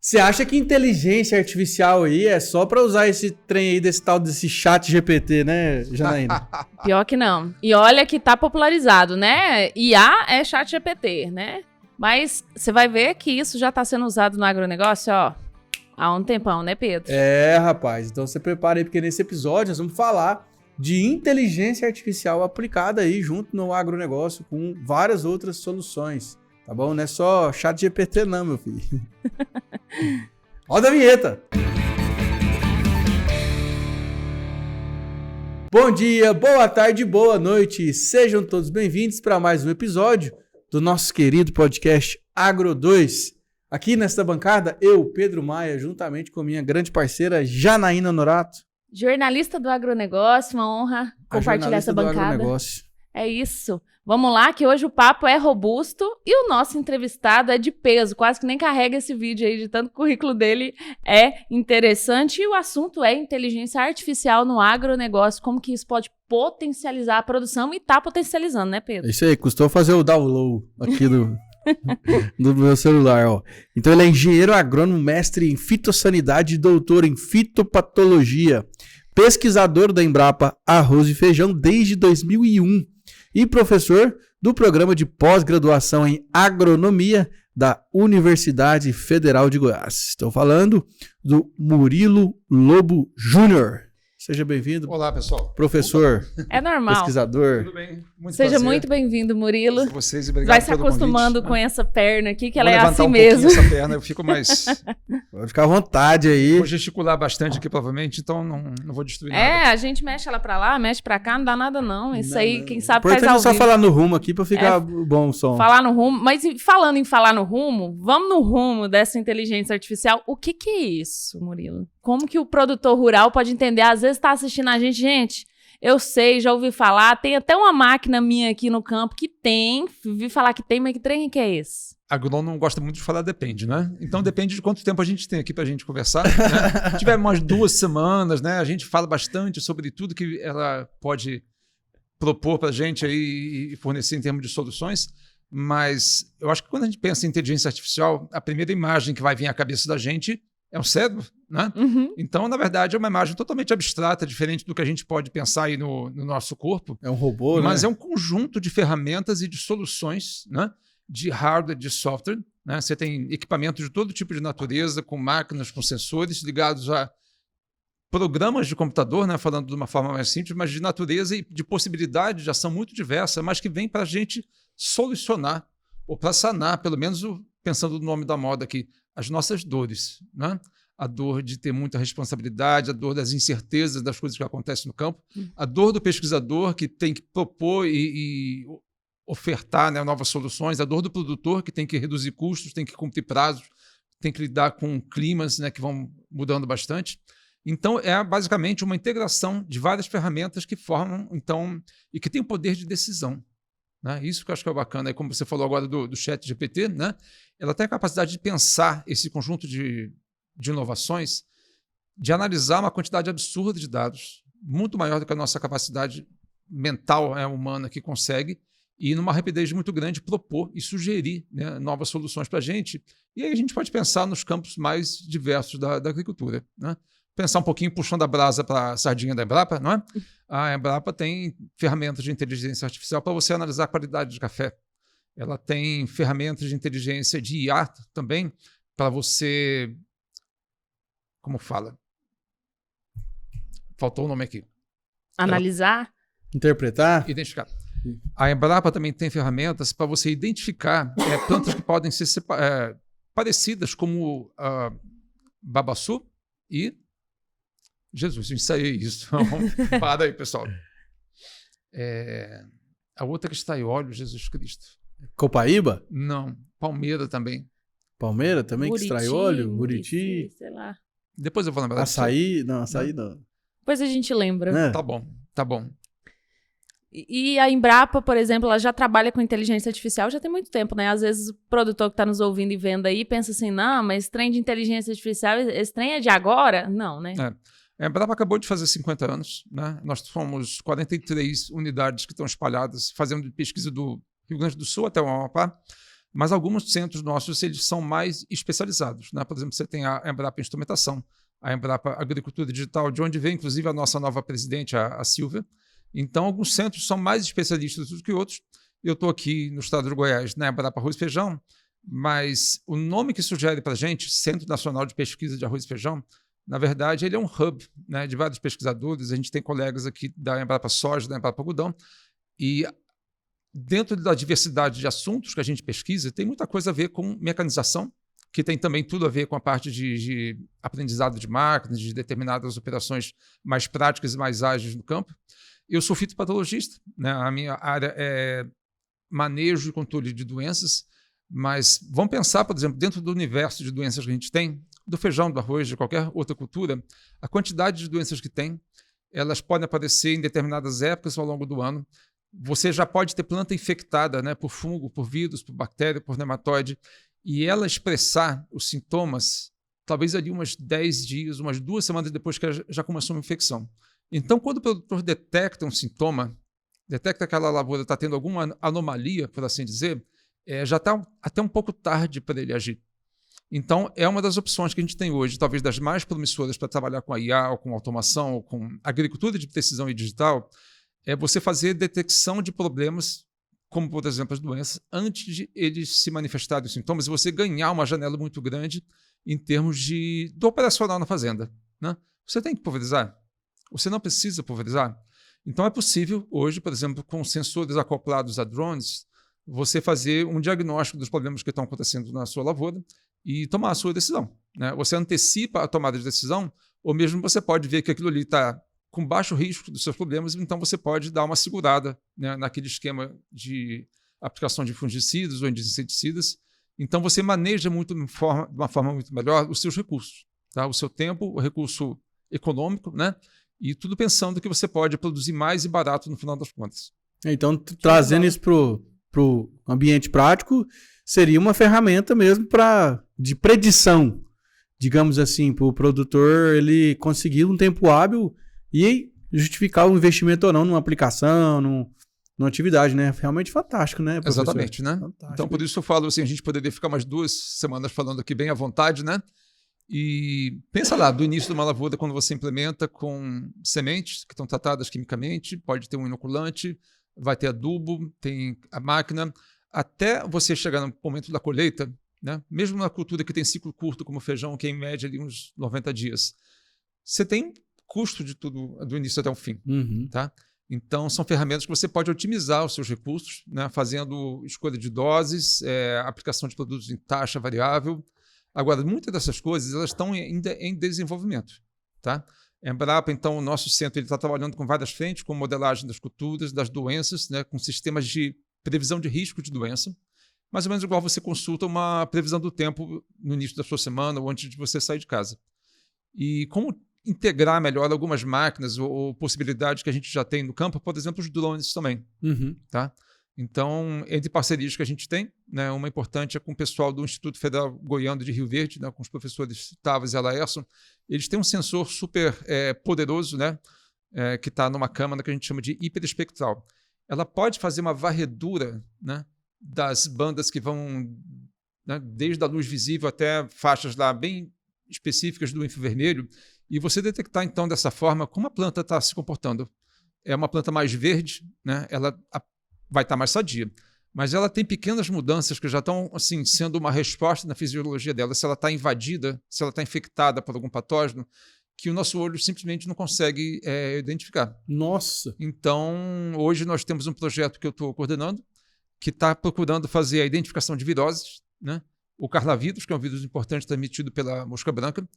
Você acha que inteligência artificial aí é só pra usar esse trem aí desse chat GPT, né, Janaína? Pior que não. E olha que tá popularizado, né? IA é chat GPT, né? Mas você vai ver que isso já tá sendo usado no agronegócio, ó, há um tempão, né, Pedro? Rapaz, então você prepara aí, porque nesse episódio nós vamos falar de inteligência artificial aplicada aí junto no agronegócio com várias outras soluções, tá bom? Não é só chat GPT não, meu filho. Roda a vinheta! Bom dia, boa tarde, boa noite, sejam todos bem-vindos para mais um episódio do nosso querido podcast Agro 2. Aqui nesta bancada, eu, Pedro Maia, juntamente com minha grande parceira Janaína Norato. Jornalista do agronegócio, uma honra compartilhar essa bancada. É isso. Vamos lá, que hoje o papo é robusto e o nosso entrevistado é de peso, quase que nem carrega esse vídeo aí, de tanto que o currículo dele é interessante. E o assunto é inteligência artificial no agronegócio, como que isso pode potencializar a produção e tá potencializando, né, Pedro? Isso aí, custou fazer o download aqui do meu celular, ó. Então ele é engenheiro agrônomo, mestre em fitossanidade e doutor em fitopatologia, pesquisador da Embrapa Arroz e Feijão desde 2001 e professor do programa de pós-graduação em agronomia da Universidade Federal de Goiás. Estou falando do Murilo Lobo Júnior. Seja bem-vindo. Olá, pessoal. Professor. É normal. Pesquisador. Tudo bem? Muito Seja prazer. muito bem-vindo, Murilo. Vocês, obrigado Vai se pelo acostumando convite, com essa perna aqui, que Vou ela é assim levantar mesmo. pouquinho essa perna, eu fico mais... Pode ficar à vontade aí. Vou gesticular bastante aqui, provavelmente, então não vou destruir nada. A gente mexe ela pra lá, mexe pra cá, não dá nada não. Isso Não, aí, não. quem sabe faz Importante ao é só vivo. falar no rumo aqui pra ficar bom o som. Falar no rumo. Mas falando em falar no rumo, vamos no rumo dessa inteligência artificial. O que é isso, Murilo? Como que o produtor rural pode entender? Às vezes tá assistindo a gente, eu sei, já ouvi falar, tem até uma máquina minha aqui no campo que tem, vi falar que tem, mas que trem que é esse? Agrônomo gosta muito de falar depende, né? Então depende de quanto tempo a gente tem aqui pra gente conversar. Né? Se tiver umas 2 semanas, né? A gente fala bastante sobre tudo que ela pode propor pra gente aí e fornecer em termos de soluções. Mas eu acho que quando a gente pensa em inteligência artificial, a primeira imagem que vai vir à cabeça da gente é o cérebro, né? Uhum. Então, na verdade, é uma imagem totalmente abstrata, diferente do que a gente pode pensar aí no nosso corpo. É um robô, Mas né? é um conjunto de ferramentas e de soluções, né? De hardware, de software. Né? Você tem equipamentos de todo tipo de natureza, com máquinas, com sensores ligados a programas de computador, né? Falando de uma forma mais simples, mas de natureza e de possibilidade de ação muito diversa, mas que vem para a gente solucionar, ou para sanar, pelo menos pensando no nome da moda aqui, as nossas dores. Né? A dor de ter muita responsabilidade, a dor das incertezas das coisas que acontecem no campo, a dor do pesquisador que tem que propor e ofertar, né, novas soluções, a dor do produtor que tem que reduzir custos, tem que cumprir prazos, tem que lidar com climas, né, que vão mudando bastante. Então, é basicamente uma integração de várias ferramentas que formam, então, e que tem o poder de decisão. Né? Isso que eu acho que é bacana. Como você falou agora do chat GPT, né? Ela tem a capacidade de pensar esse conjunto de inovações, de analisar uma quantidade absurda de dados, muito maior do que a nossa capacidade mental humana que consegue, e numa rapidez muito grande propor e sugerir, né, novas soluções para a gente. E aí a gente pode pensar nos campos mais diversos da agricultura. Né? Pensar um pouquinho puxando a brasa para a sardinha da Embrapa, não é? A Embrapa tem ferramentas de inteligência artificial para você analisar a qualidade de café. Ela tem ferramentas de inteligência de IA também para você... Como fala? Faltou o nome aqui. Analisar? Interpretar? Identificar. A Embrapa também tem ferramentas para você identificar plantas que podem ser parecidas, como babaçu e... Jesus, eu ensaiei isso. Para aí, pessoal. A outra que está em óleo, Jesus Cristo. Copaíba? Não. Palmeira também. Palmeira também, Buriti, que extrai óleo? Buriti? sei lá. Depois eu vou lembrar. Açaí? Não, açaí não. Depois a gente lembra. É. Tá bom, tá bom. E a Embrapa, por exemplo, ela já trabalha com inteligência artificial já tem muito tempo, né? Às vezes o produtor que está nos ouvindo e vendo aí pensa assim, não, mas esse trem de inteligência artificial, esse trem é de agora? Não, né? A Embrapa acabou de fazer 50 anos, né? Nós somos 43 unidades que estão espalhadas, fazendo pesquisa do Rio Grande do Sul até o Amapá, Mas alguns centros nossos eles são mais especializados, né? Por exemplo, você tem a Embrapa Instrumentação, a Embrapa Agricultura Digital, de onde vem, inclusive, a nossa nova presidente, a Silvia. Então, alguns centros são mais especialistas do que outros. Eu estou aqui no estado do Goiás, na Embrapa Arroz e Feijão, mas o nome que sugere para a gente, Centro Nacional de Pesquisa de Arroz e Feijão, na verdade, ele é um hub, né, de vários pesquisadores. A gente tem colegas aqui da Embrapa Soja, da Embrapa Algodão, e dentro da diversidade de assuntos que a gente pesquisa, tem muita coisa a ver com mecanização, que tem também tudo a ver com a parte de aprendizado de máquinas, de determinadas operações mais práticas e mais ágeis no campo. Eu sou fitopatologista, né? A minha área é manejo e controle de doenças, mas vamos pensar, por exemplo, dentro do universo de doenças que a gente tem, do feijão, do arroz, de qualquer outra cultura, a quantidade de doenças que tem, elas podem aparecer em determinadas épocas ao longo do ano. Você já pode ter planta infectada, né, por fungo, por vírus, por bactéria, por nematóide, e ela expressar os sintomas, talvez ali umas 10 dias, umas 2 semanas depois que ela já começou uma infecção. Então, quando o produtor detecta um sintoma, detecta que aquela lavoura está tendo alguma anomalia, por assim dizer, já está até um pouco tarde para ele agir. Então, é uma das opções que a gente tem hoje, talvez das mais promissoras para trabalhar com a IA, ou com automação, ou com agricultura de precisão e digital, é você fazer detecção de problemas, como, por exemplo, as doenças, antes de eles se manifestarem os sintomas, e você ganhar uma janela muito grande em termos do operacional na fazenda, né? Você tem que pulverizar? Você não precisa pulverizar? Então, é possível hoje, por exemplo, com sensores acoplados a drones, você fazer um diagnóstico dos problemas que estão acontecendo na sua lavoura e tomar a sua decisão, né? Você antecipa a tomada de decisão, ou mesmo você pode ver que aquilo ali está com baixo risco dos seus problemas, então você pode dar uma segurada, né, naquele esquema de aplicação de fungicidas ou de inseticidas. Então, você maneja muito de uma forma muito melhor os seus recursos, tá? O seu tempo, o recurso econômico, né? E tudo pensando que você pode produzir mais e barato no final das contas. Então, trazendo isso para o ambiente prático, seria uma ferramenta mesmo de predição, digamos assim, para o produtor ele conseguir um tempo hábil e justificar o investimento ou não numa aplicação, numa atividade, né? Realmente fantástico, né, professor? Exatamente, né? Fantástico. Então, por isso eu falo assim, a gente poderia ficar umas 2 semanas falando aqui bem à vontade, né? E pensa lá, do início de uma lavoura, quando você implementa com sementes que estão tratadas quimicamente, pode ter um inoculante, vai ter adubo, tem a máquina, até você chegar no momento da colheita, né? Mesmo na cultura que tem ciclo curto, como o feijão, que é em média ali uns 90 dias, você tem custo de tudo, do início até o fim. Tá? Então, são ferramentas que você pode otimizar os seus recursos, né? Fazendo escolha de doses, aplicação de produtos em taxa variável. Agora, muitas dessas coisas elas estão ainda em desenvolvimento. Tá? A Embrapa, então, o nosso centro está trabalhando com várias frentes, com modelagem das culturas, das doenças, né? Com sistemas de previsão de risco de doença, mais ou menos igual você consulta uma previsão do tempo no início da sua semana ou antes de você sair de casa. E como integrar melhor algumas máquinas ou possibilidades que a gente já tem no campo, por exemplo, os drones também. Tá? Então, entre parcerias que a gente tem, né, uma importante é com o pessoal do Instituto Federal Goiano de Rio Verde, né, com os professores Tavas e Alaerson. Eles têm um sensor super poderoso, né, que está numa câmara que a gente chama de hiperespectral. Ela pode fazer uma varredura, né, das bandas que vão, né, desde a luz visível até faixas lá bem específicas do infravermelho, e você detectar, então, dessa forma, como a planta está se comportando. É uma planta mais verde, né? Ela vai estar mais sadia, mas ela tem pequenas mudanças que já estão assim, sendo uma resposta na fisiologia dela, se ela está invadida, se ela está infectada por algum patógeno, que o nosso olho simplesmente não consegue identificar. Nossa! Então, hoje nós temos um projeto que eu estou coordenando, que está procurando fazer a identificação de viroses, né? O carlavírus, que é um vírus importante transmitido pela mosca branca,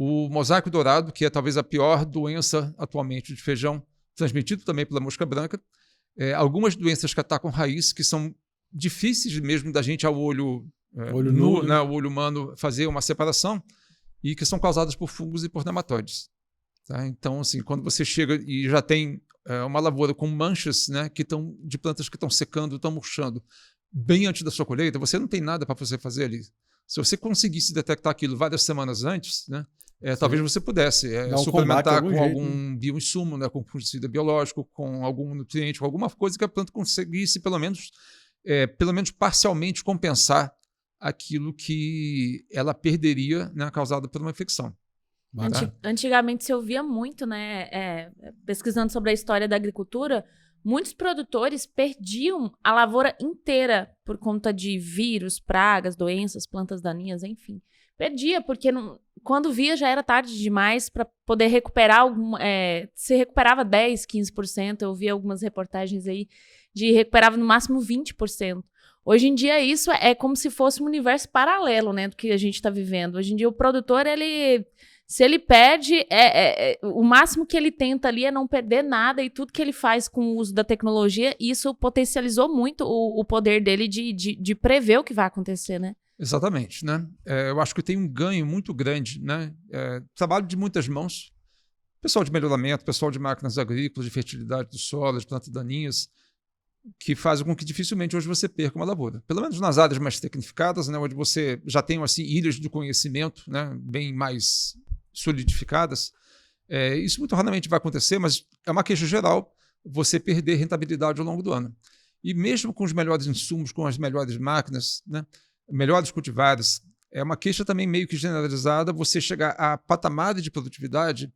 o mosaico dourado, que é talvez a pior doença atualmente de feijão, transmitido também pela mosca branca, algumas doenças que atacam raiz, que são difíceis mesmo da gente ao olho nu, né? O olho humano fazer uma separação, e que são causadas por fungos e por nematóides. Tá? Então, assim, quando você chega e já tem uma lavoura com manchas, né, de plantas que estão secando, estão murchando, bem antes da sua colheita, você não tem nada para você fazer ali. Se você conseguisse detectar aquilo várias semanas antes, né, talvez você pudesse suplementar com algum bioinsumo, né, com fungicida biológico, com algum nutriente, com alguma coisa que a planta conseguisse, pelo menos, pelo menos parcialmente compensar aquilo que ela perderia, né, causado por uma infecção. Antigamente se ouvia muito, né, pesquisando sobre a história da agricultura, muitos produtores perdiam a lavoura inteira por conta de vírus, pragas, doenças, plantas daninhas, enfim. Perdia, porque quando via já era tarde demais para poder recuperar se recuperava 10%, 15%, eu vi algumas reportagens aí de recuperava no máximo 20%. Hoje em dia isso é como se fosse um universo paralelo, né, do que a gente está vivendo. Hoje em dia o produtor, se ele perde, o máximo que ele tenta ali é não perder nada, e tudo que ele faz com o uso da tecnologia, isso potencializou muito o poder dele de prever o que vai acontecer, né? Exatamente, né? Eu acho que tem um ganho muito grande, né? Trabalho de muitas mãos, pessoal de melhoramento, pessoal de máquinas agrícolas, de fertilidade do solo, de plantas daninhas, que fazem com que dificilmente hoje você perca uma lavoura. Pelo menos nas áreas mais tecnificadas, né, onde você já tem assim, ilhas de conhecimento, né, bem mais solidificadas. Isso muito raramente vai acontecer, mas é uma queixa geral você perder rentabilidade ao longo do ano. E mesmo com os melhores insumos, com as melhores máquinas, né, melhores cultivares, é uma queixa também meio que generalizada você chegar a patamares de produtividade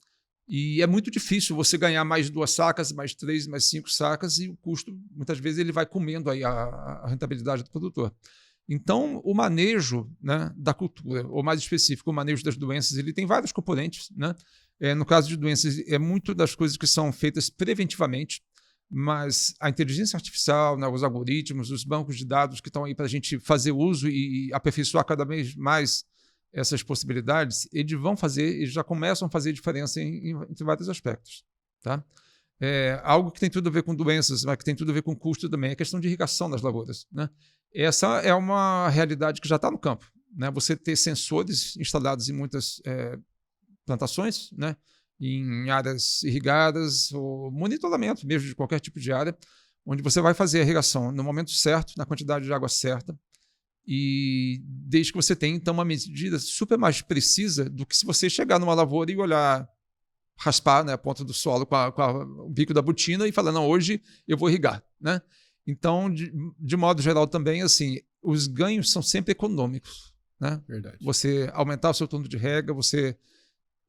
e é muito difícil você ganhar mais 2 sacas, mais 3, mais 5 sacas, e o custo, muitas vezes, ele vai comendo aí a rentabilidade do produtor. Então, o manejo, né, da cultura, ou mais específico, o manejo das doenças, ele tem vários componentes, né? No caso de doenças, muito das coisas que são feitas preventivamente, mas a inteligência artificial, né, os algoritmos, os bancos de dados que estão aí para a gente fazer uso e aperfeiçoar cada vez mais essas possibilidades, eles já começam a fazer diferença em vários aspectos. Tá? Algo que tem tudo a ver com doenças, mas que tem tudo a ver com custo também, é a questão de irrigação das lavouras. Né? Essa é uma realidade que já está no campo. Né? Você ter sensores instalados em muitas plantações, né? Em áreas irrigadas, ou monitoramento mesmo de qualquer tipo de área, onde você vai fazer a irrigação no momento certo, na quantidade de água certa, e desde que você tenha, então, uma medida super mais precisa do que se você chegar numa lavoura e olhar, raspar, né, a ponta do solo com o bico da botina e falar, não, hoje eu vou irrigar. Né? Então, de modo geral também, assim, os ganhos são sempre econômicos. Né? Verdade. Você aumentar o seu turno de rega, você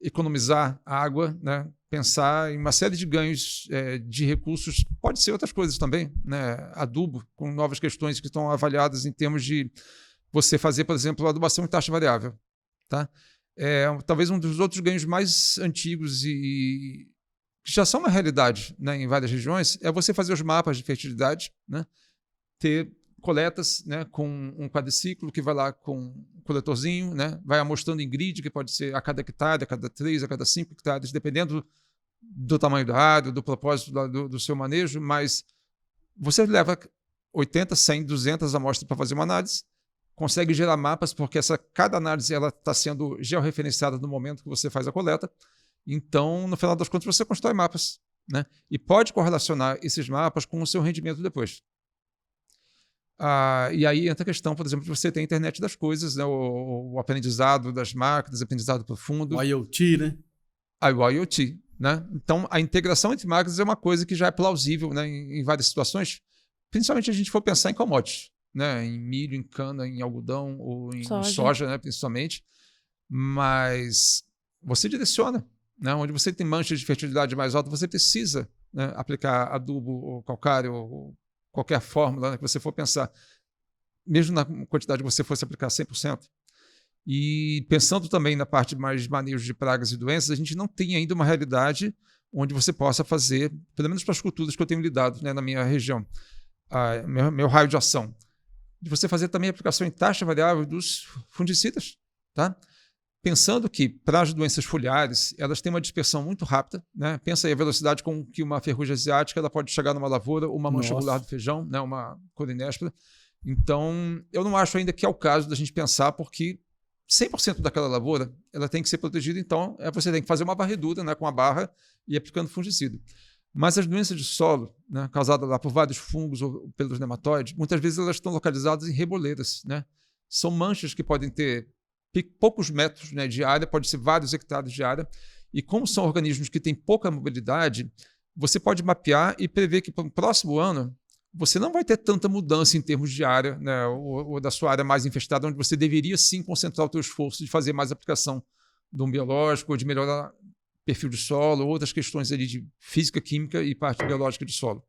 economizar água, né? Pensar em uma série de ganhos de recursos, pode ser outras coisas também, né? Adubo, com novas questões que estão avaliadas em termos de você fazer, por exemplo, adubação em taxa variável. Tá? Talvez um dos outros ganhos mais antigos e que já são uma realidade, né, em várias regiões, é você fazer os mapas de fertilidade, né? Ter coletas, né, com um quadriciclo que vai lá com um coletorzinho, né, vai amostrando em grid, que pode ser a cada hectare, a cada 3, a cada 5 hectares, dependendo do tamanho da área, do propósito do seu manejo, mas você leva 80, 100, 200 amostras para fazer uma análise, consegue gerar mapas, porque cada análise está sendo georreferenciada no momento que você faz a coleta. Então, no final das contas, você constrói mapas, né, e pode correlacionar esses mapas com o seu rendimento depois. E aí entra a questão, por exemplo, de você ter a internet das coisas, né? o aprendizado das máquinas, aprendizado profundo. O IoT, né? O IoT. Né? Então, a integração entre máquinas é uma coisa que já é plausível, né, em várias situações, principalmente se a gente for pensar em commodities, né? Em milho, em cana, em algodão ou em soja, né? Principalmente. Mas você direciona. Né? Onde você tem manchas de fertilidade mais alta, você precisa, né, aplicar adubo ou calcário ou qualquer fórmula, né, que você for pensar, mesmo na quantidade que você fosse aplicar 100%. E pensando também na parte mais de manejo de pragas e doenças, a gente não tem ainda uma realidade onde você possa fazer, pelo menos para as culturas que eu tenho lidado, né, na minha região, meu raio de ação, de você fazer também a aplicação em taxa variável dos fungicidas. Tá? Pensando que, para as doenças foliares, elas têm uma dispersão muito rápida. Né? Pensa aí a velocidade com que uma ferrugem asiática ela pode chegar numa lavoura, uma mancha angular do feijão, né? Uma corinéspora. Então, eu não acho ainda que é o caso da gente pensar, porque 100% daquela lavoura ela tem que ser protegida, então você tem que fazer uma varredura, né, com a barra e aplicando fungicida. Mas as doenças de solo, né, causadas lá por vários fungos ou pelos nematóides, muitas vezes elas estão localizadas em reboleiras. Né? São manchas que podem ter poucos metros, né, de área, pode ser vários hectares de área, e como são organismos que têm pouca mobilidade, você pode mapear e prever que para o próximo ano você não vai ter tanta mudança em termos de área, né, ou da sua área mais infestada, onde você deveria sim concentrar o seu esforço de fazer mais aplicação de um biológico, ou de melhorar perfil de solo, outras questões ali de física, química e parte biológica de solo.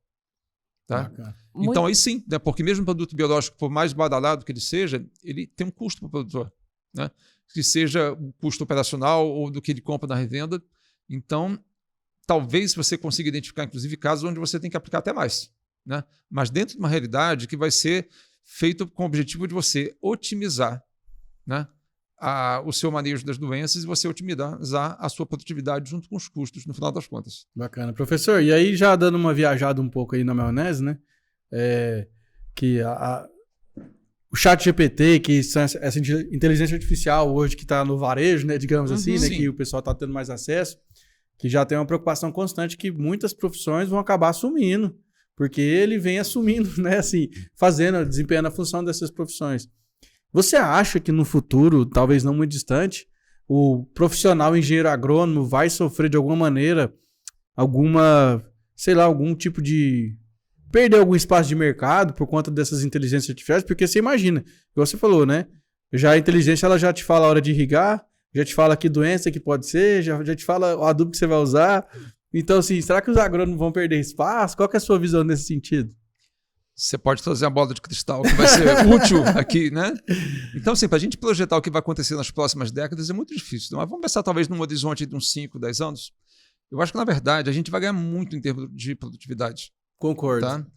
Tá? Então aí sim, né, porque mesmo o produto biológico, por mais badalado que ele seja, ele tem um custo para o produtor, né? Que seja o custo operacional ou do que ele compra na revenda. Então, talvez você consiga identificar, inclusive, casos onde você tem que aplicar até mais, né? Mas dentro de uma realidade que vai ser feito com o objetivo de você otimizar, né, o seu manejo das doenças e você otimizar a sua produtividade junto com os custos, no final das contas. Bacana. Professor, e aí já dando uma viajada um pouco aí na maionese, né? Que o ChatGPT, que essa inteligência artificial hoje que está no varejo, né, digamos assim, né, que o pessoal está tendo mais acesso, que já tem uma preocupação constante que muitas profissões vão acabar assumindo, porque ele vem assumindo, né, assim, desempenhando a função dessas profissões. Você acha que no futuro, talvez não muito distante, o profissional engenheiro agrônomo vai sofrer de alguma maneira algum tipo de perder algum espaço de mercado por conta dessas inteligências artificiais? Porque você imagina, igual você falou, né? Já a inteligência ela já te fala a hora de irrigar, já te fala que doença que pode ser, já te fala o adubo que você vai usar. Então, assim, será que os agrônomos vão perder espaço? Qual que é a sua visão nesse sentido? Você pode trazer uma bola de cristal que vai ser útil aqui, né? Então, assim, para a gente projetar o que vai acontecer nas próximas décadas é muito difícil. Mas vamos pensar talvez num horizonte de uns 5, 10 anos. Eu acho que, na verdade, a gente vai ganhar muito em termos de produtividade. Concordo. Tá?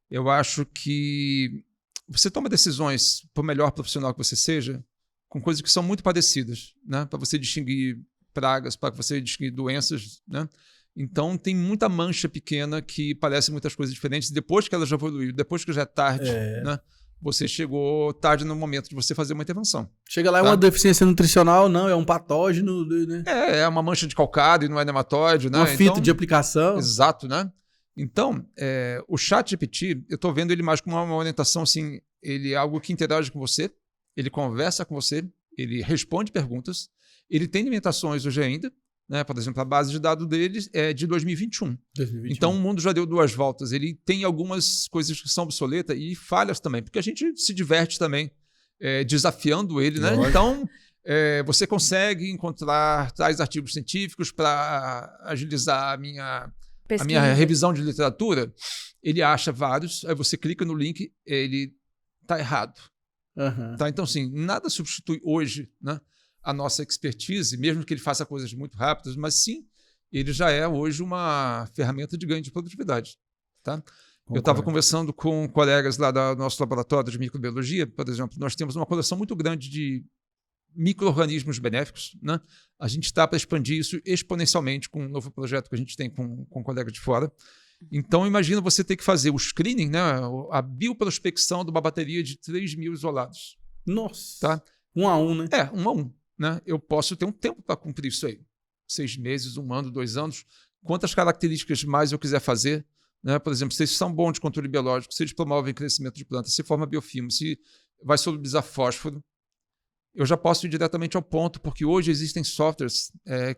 Eu acho que você toma decisões, por melhor profissional que você seja, com coisas que são muito parecidas, né? Para você distinguir pragas, para você distinguir doenças, né? Então, tem muita mancha pequena que parece muitas coisas diferentes. Depois que ela já evoluiu, depois que já é tarde, né? Você chegou tarde no momento de você fazer uma intervenção. Chega lá, é uma deficiência nutricional, não, é um patógeno, né? É uma mancha de calcário, não é nematóide, né? Uma fita de aplicação. Exato, né? Então, o ChatGPT, eu estou vendo ele mais como uma orientação, assim, ele é algo que interage com você, ele conversa com você, ele responde perguntas, ele tem limitações hoje ainda, né? Por exemplo, a base de dados deles é de 2021. Então, o mundo já deu 2 voltas. Ele tem algumas coisas que são obsoletas e falhas também, porque a gente se diverte também desafiando ele, né? Então, você consegue traz artigos científicos para agilizar a minha revisão de literatura. Ele acha vários, aí você clica no link, ele está errado. Tá? Então, assim, nada substitui hoje, né, a nossa expertise, mesmo que ele faça coisas muito rápidas, mas sim, ele já é hoje uma ferramenta de ganho de produtividade. Tá? Eu estava conversando com colegas lá do nosso laboratório de microbiologia, por exemplo, nós temos uma coleção muito grande de micro-organismos benéficos, né? A gente está para expandir isso exponencialmente com um novo projeto que a gente tem com colegas de fora. Então, imagina você ter que fazer o screening, né, a bioprospecção de uma bateria de 3.000 isolados. Nossa! Tá? 1 a 1, né? 1 a 1. Né? Eu posso ter um tempo para cumprir isso aí. 6 meses, 1 ano, 2 anos. Quantas características mais eu quiser fazer, né? Por exemplo, se eles são bons de controle biológico, se eles promovem crescimento de plantas, se forma biofilme, se vai solubilizar fósforo, eu já posso ir diretamente ao ponto, porque hoje existem softwares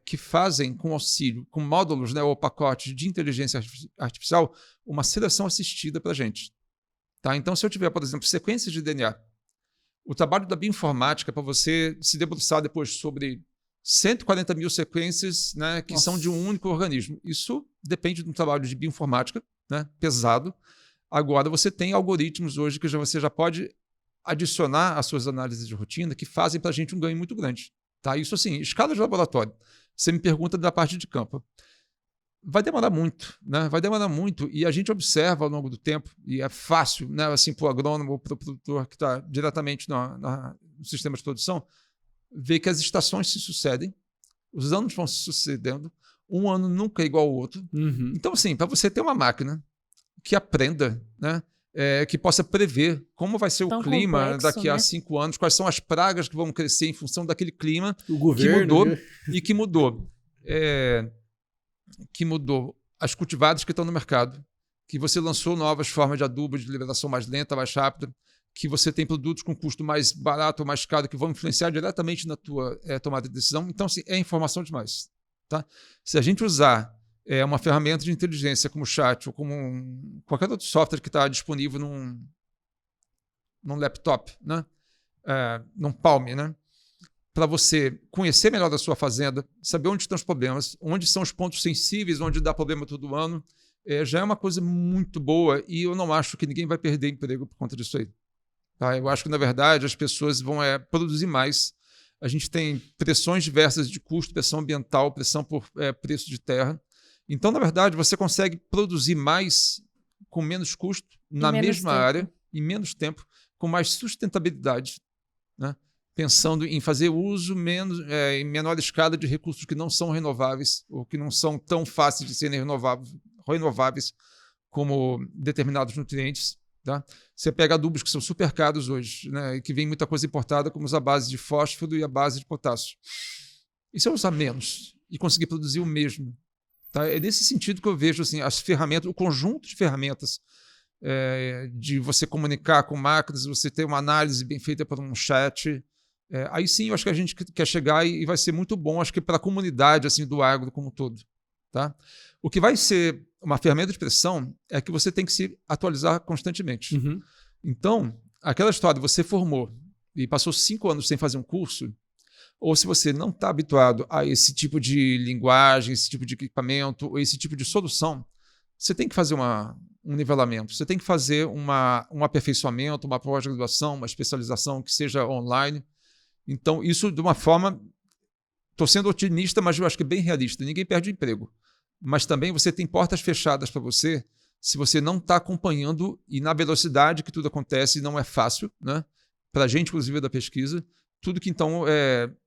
que fazem com auxílio, com módulos, né, ou pacotes de inteligência artificial, uma seleção assistida para a gente. Tá? Então, se eu tiver, por exemplo, sequências de DNA, o trabalho da bioinformática para você se debruçar depois sobre 140 mil sequências, né, que são de um único organismo. Isso depende de um trabalho de bioinformática, né, pesado. Agora, você tem algoritmos hoje que você já pode adicionar às suas análises de rotina que fazem para a gente um ganho muito grande. Tá? Isso assim, escala de laboratório. Você me pergunta da parte de campo. Vai demorar muito, né? Vai demorar muito e a gente observa ao longo do tempo, e é fácil, né, assim, para o agrônomo ou para o produtor que está diretamente no sistema de produção, ver que as estações se sucedem, os anos vão se sucedendo, um ano nunca é igual ao outro. Então, assim, para você ter uma máquina que aprenda, né, que possa prever como vai ser o clima complexo, daqui a 5 anos, quais são as pragas que vão crescer em função daquele clima o governo, que mudou e que mudou. Que mudou as cultivadas que estão no mercado, que você lançou novas formas de adubo de liberação mais lenta, mais rápida, que você tem produtos com custo mais barato ou mais caro que vão influenciar diretamente na tua tomada de decisão. Então, assim, é informação demais. Tá? Se a gente usar é uma ferramenta de inteligência como o chat ou como qualquer outro software que está disponível num laptop, né? Num Palm, né? Para você conhecer melhor da sua fazenda, saber onde estão os problemas, onde são os pontos sensíveis, onde dá problema todo ano, já é uma coisa muito boa e eu não acho que ninguém vai perder emprego por conta disso aí. Tá? Eu acho que, na verdade, as pessoas vão produzir mais. A gente tem pressões diversas de custo, pressão ambiental, pressão por preço de terra. Então, na verdade, você consegue produzir mais com menos custo, na mesma área, em menos tempo, com mais sustentabilidade, né? Pensando em fazer uso em menor escala de recursos que não são renováveis ou que não são tão fáceis de serem renováveis como determinados nutrientes. Tá? Você pega adubos que são super caros hoje, né, e que vem muita coisa importada, como a base de fósforo e a base de potássio. E se eu usar menos e conseguir produzir o mesmo? Tá? É nesse sentido que eu vejo assim, as ferramentas, o conjunto de ferramentas de você comunicar com máquinas, você ter uma análise bem feita por um chat. Aí sim, eu acho que a gente quer chegar e vai ser muito bom, acho que para a comunidade assim, do agro como um todo. Tá? O que vai ser uma ferramenta de pressão é que você tem que se atualizar constantemente. Uhum. Então, aquela história, você formou e passou 5 anos sem fazer um curso, ou se você não está habituado a esse tipo de linguagem, esse tipo de equipamento, ou esse tipo de solução, você tem que fazer um nivelamento, você tem que fazer um aperfeiçoamento, uma pós-graduação, uma especialização que seja online. Então, isso de uma forma... Estou sendo otimista, mas eu acho que bem realista. Ninguém perde emprego. Mas também você tem portas fechadas para você se você não está acompanhando e na velocidade que tudo acontece, não é fácil, né? Para a gente, inclusive, da pesquisa. Tudo que, então,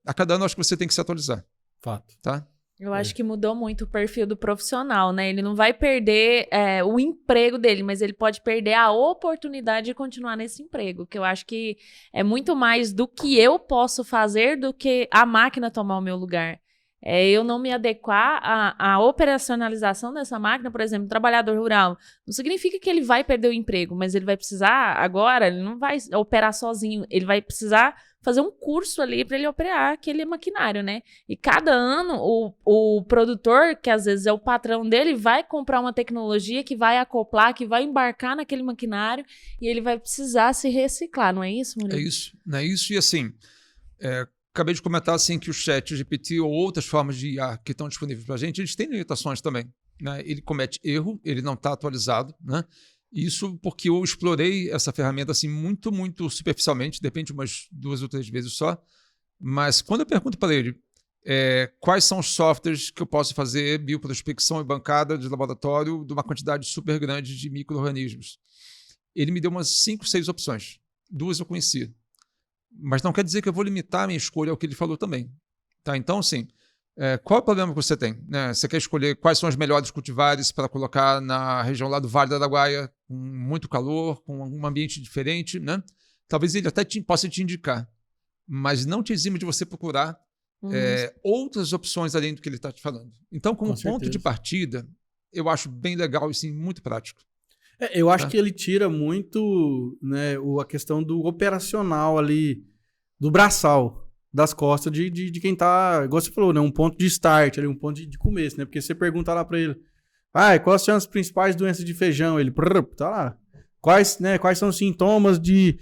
a cada ano, acho que você tem que se atualizar. Fato. Tá? Eu acho que mudou muito o perfil do profissional, né? Ele não vai perder o emprego dele, mas ele pode perder a oportunidade de continuar nesse emprego, que eu acho que é muito mais do que eu posso fazer do que a máquina tomar o meu lugar. Eu não me adequar à operacionalização dessa máquina, por exemplo, trabalhador rural. Não significa que ele vai perder o emprego, mas ele vai precisar, agora, ele não vai operar sozinho, ele vai precisar fazer um curso ali para ele operar aquele maquinário, né? E cada ano o produtor, que às vezes é o patrão dele, vai comprar uma tecnologia que vai acoplar, que vai embarcar naquele maquinário e ele vai precisar se reciclar, não é isso, Murilo? É isso, não é isso. E assim, acabei de comentar assim, que o chat GPT ou outras formas de IA que estão disponíveis para a gente, eles têm limitações também. Né? Ele comete erro, ele não está atualizado, né? Isso porque eu explorei essa ferramenta assim muito, muito superficialmente, de repente umas 2 ou 3 vezes só. Mas quando eu pergunto para ele quais são os softwares que eu posso fazer bioprospecção e bancada de laboratório de uma quantidade super grande de micro-organismos, ele me deu umas 5, 6 opções. 2 eu conhecia. Mas não quer dizer que eu vou limitar a minha escolha ao que ele falou também. Tá? Então, assim, qual é o problema que você tem? Né? Você quer escolher quais são os melhores cultivares para colocar na região lá do Vale do Araguaia, com muito calor, com um ambiente diferente, né? Talvez ele até possa te indicar, mas não te exime de você procurar outras opções além do que ele está te falando. Então, como ponto de partida, eu acho bem legal e sim, muito prático. Eu acho que ele tira muito, né, a questão do operacional ali, do braçal, das costas de quem tá, igual você falou, né, um ponto de start, ali, um ponto de começo, né? Porque você pergunta lá para ele, quais são as principais doenças de feijão? Ele, tá lá. Quais são os sintomas de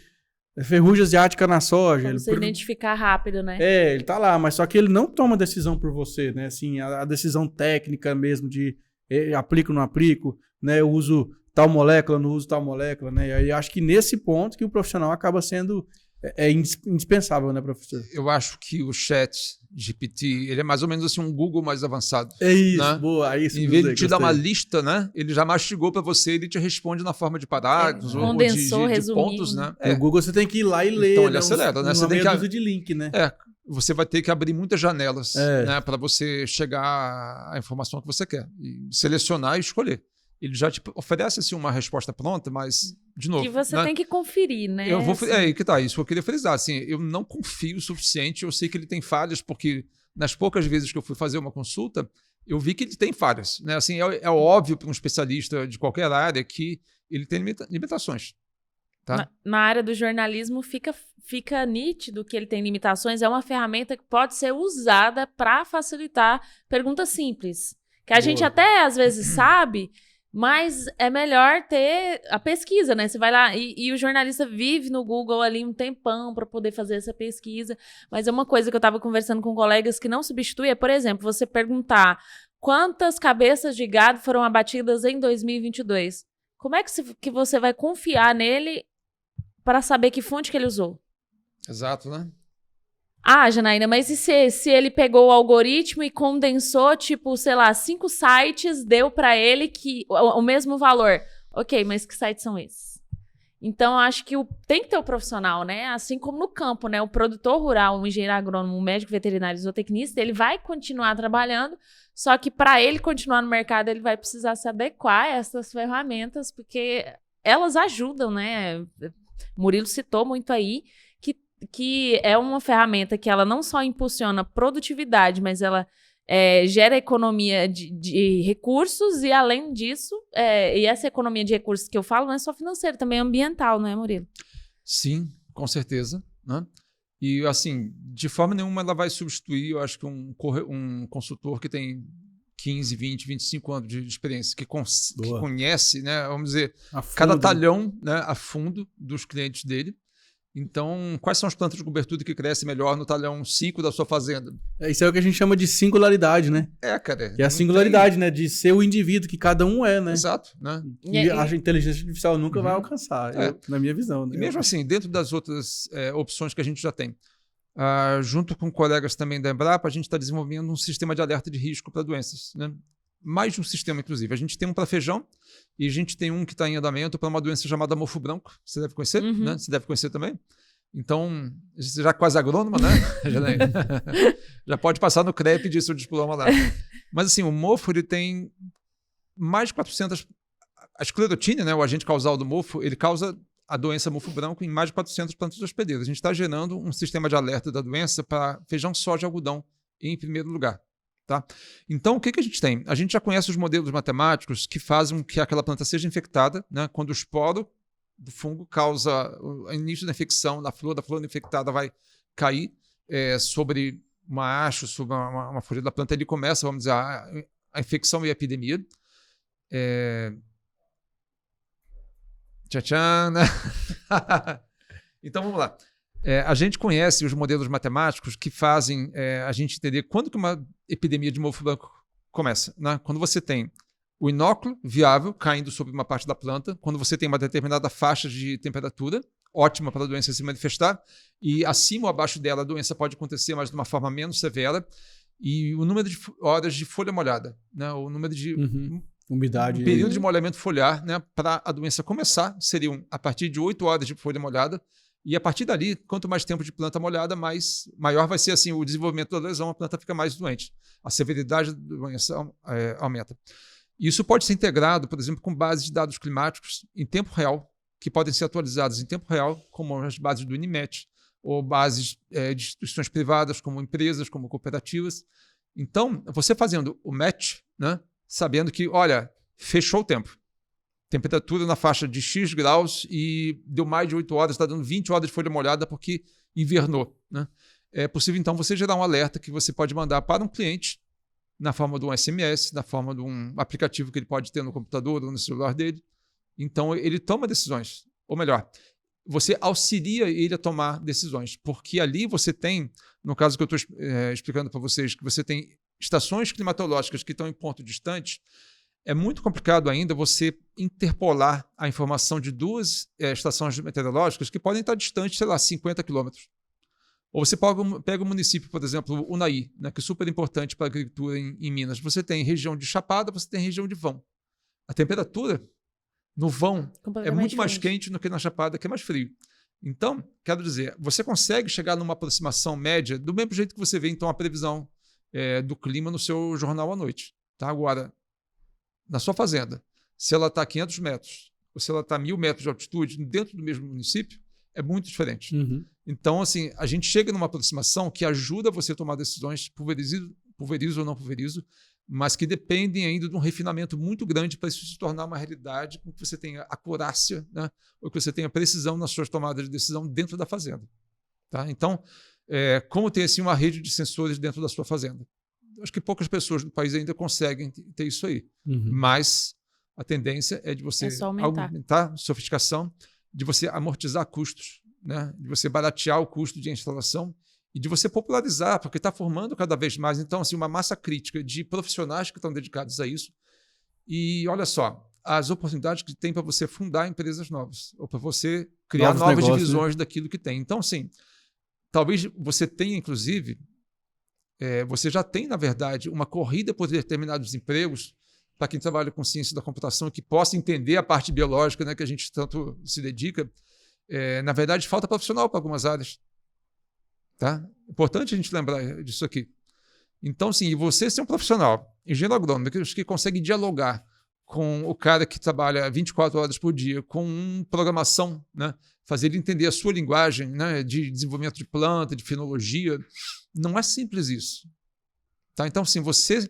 ferrugem asiática na soja? Pra você identificar rápido, né? Ele tá lá, mas só que ele não toma decisão por você, né? Assim, a decisão técnica mesmo de aplico ou não aplico, né? Eu uso tal molécula, não uso tal molécula, né? E aí acho que nesse ponto que o profissional acaba sendo indispensável, né, professor? Eu acho que o chat GPT, ele é mais ou menos assim um Google mais avançado. É isso, né? boa. Isso, em vez de te dar uma lista, né? Ele já mastigou para você, ele te responde na forma de parágrafos ou de pontos, né? O Google você tem que ir lá e ler. Então ele acelera, né? Você tem que de link, né? Você vai ter que abrir muitas janelas, né, para você chegar à informação que você quer. E selecionar e escolher. Ele já te oferece assim, uma resposta pronta, mas, de novo... Que você tem que conferir, né? Isso que eu queria frisar. Assim, eu não confio o suficiente, eu sei que ele tem falhas, porque nas poucas vezes que eu fui fazer uma consulta, eu vi que ele tem falhas. Né? Assim, é óbvio para um especialista de qualquer área que ele tem limitações. Tá? Na área do jornalismo fica nítido que ele tem limitações. É uma ferramenta que pode ser usada para facilitar perguntas simples. Que a gente até às vezes sabe, mas é melhor ter a pesquisa, né? Você vai lá e o jornalista vive no Google ali um tempão para poder fazer essa pesquisa. Mas é uma coisa que eu estava conversando com colegas que não substitui, é, por exemplo, você perguntar quantas cabeças de gado foram abatidas em 2022. Como é que você vai confiar nele para saber que fonte que ele usou? Exato, né? Ah, Janaína, mas e se ele pegou o algoritmo e condensou, tipo, sei lá, 5 sites, deu para ele o mesmo valor. Ok, mas que sites são esses? Então, eu acho que tem que ter o profissional, né? Assim como no campo, né? O produtor rural, o engenheiro agrônomo, o médico veterinário, o zootecnista, ele vai continuar trabalhando, só que para ele continuar no mercado, ele vai precisar se adequar a essas ferramentas, porque elas ajudam, né? O Murilo citou muito aí, que é uma ferramenta que ela não só impulsiona produtividade, mas ela gera economia de recursos e, além disso, e essa economia de recursos que eu falo não é só financeira, também é ambiental, não é, Murilo? Sim, com certeza, né? E, assim, de forma nenhuma ela vai substituir, eu acho que um consultor que tem 15, 20, 25 anos de experiência, que conhece, né, vamos dizer, cada talhão, né, a fundo dos clientes dele. Então, quais são as plantas de cobertura que crescem melhor no talhão 5 da sua fazenda? Isso é o que a gente chama de singularidade, né? Cara. Que é a singularidade, né? De ser o indivíduo que cada um é, né? Exato, né? E a inteligência artificial nunca vai alcançar, na minha visão. Né? E mesmo assim, dentro das outras opções que a gente já tem, junto com colegas também da Embrapa, a gente está desenvolvendo um sistema de alerta de risco para doenças, né? Mais de um sistema, inclusive. A gente tem um para feijão e a gente tem um que está em andamento para uma doença chamada mofo branco. Você deve conhecer, né? Você deve conhecer também. Então, você já é quase agrônoma, né? Já pode passar no CREP e pedir seu diploma lá. Mas assim, o mofo ele tem mais de 400... A esclerotina, né, o agente causal do mofo, ele causa a doença mofo branco em mais de 400 plantas hospedeiras. A gente está gerando um sistema de alerta da doença para feijão, soja e algodão em primeiro lugar. Tá? Então, o que a gente tem? A gente já conhece os modelos matemáticos que fazem com que aquela planta seja infectada, né? Quando o esporo do fungo causa o início da infecção da flor infectada vai cair sobre uma haste, sobre uma folha da planta, ele começa, vamos dizer, a infecção e a epidemia. Tchan, né? Então, vamos lá. A gente conhece os modelos matemáticos que fazem a gente entender quando que uma epidemia de mofo branco começa. Né? Quando você tem o inóculo viável caindo sobre uma parte da planta, quando você tem uma determinada faixa de temperatura, ótima para a doença se manifestar, e acima ou abaixo dela a doença pode acontecer, mas de uma forma menos severa, e o número de horas de folha molhada, né? O número de umidade, o período de molhamento foliar, né? Para a doença começar, seriam a partir de 8 horas de folha molhada. E a partir dali, quanto mais tempo de planta molhada, maior vai ser assim, o desenvolvimento da lesão, a planta fica mais doente. A severidade da doença aumenta. Isso pode ser integrado, por exemplo, com bases de dados climáticos em tempo real, que podem ser atualizadas em tempo real, como as bases do INMET, ou bases de instituições privadas, como empresas, como cooperativas. Então, você fazendo o match, né, sabendo que, olha, fechou o tempo. Temperatura na faixa de X graus e deu mais de 8 horas, está dando 20 horas de folha molhada porque invernou. Né? É possível, então, você gerar um alerta que você pode mandar para um cliente na forma de um SMS, na forma de um aplicativo que ele pode ter no computador ou no celular dele. Então, ele toma decisões. Ou melhor, você auxilia ele a tomar decisões, porque ali você tem, no caso que eu estou explicando para vocês, que você tem estações climatológicas que estão em ponto distante. É muito complicado ainda você interpolar a informação de duas estações meteorológicas que podem estar distantes, sei lá, 50 quilômetros. Ou você pega o município, por exemplo, Unai, né, que é super importante para a agricultura em Minas. Você tem região de Chapada, você tem região de vão. A temperatura no vão é muito mais quente do que na Chapada, que é mais frio. Então, quero dizer, você consegue chegar numa aproximação média do mesmo jeito que você vê, então, a previsão do clima no seu jornal à noite. Tá? Agora, na sua fazenda, se ela está a 500 metros ou se ela está a 1.000 metros de altitude dentro do mesmo município, é muito diferente. Então, assim, a gente chega numa aproximação que ajuda você a tomar decisões, pulverizo ou não pulverizo, mas que dependem ainda de um refinamento muito grande para isso se tornar uma realidade, com que você tenha acurácia, né? Ou que você tenha precisão nas suas tomadas de decisão dentro da fazenda. Tá? Então, como ter assim, uma rede de sensores dentro da sua fazenda? acho que poucas pessoas do país ainda conseguem ter isso aí. Mas a tendência é de você aumentar a sofisticação, de você amortizar custos, né? De você baratear o custo de instalação e de você popularizar, porque está formando cada vez mais. Então, assim, uma massa crítica de profissionais que estão dedicados a isso. E olha só, as oportunidades que tem para você fundar empresas novas, ou para você criar novas divisões, né, daquilo que tem. Então, sim, talvez você tenha, inclusive, você já tem, na verdade, uma corrida por determinados empregos para quem trabalha com ciência da computação, que possa entender a parte biológica, né, que a gente tanto se dedica. Na verdade, falta profissional para algumas áreas. Tá? Importante a gente lembrar disso aqui. Então, sim, e você ser um profissional, engenheiro agrônomo, que consegue dialogar com o cara que trabalha 24 horas por dia com programação, né? Fazer ele entender a sua linguagem, né, de desenvolvimento de planta, de fenologia, não é simples isso. Tá? Então, sim, você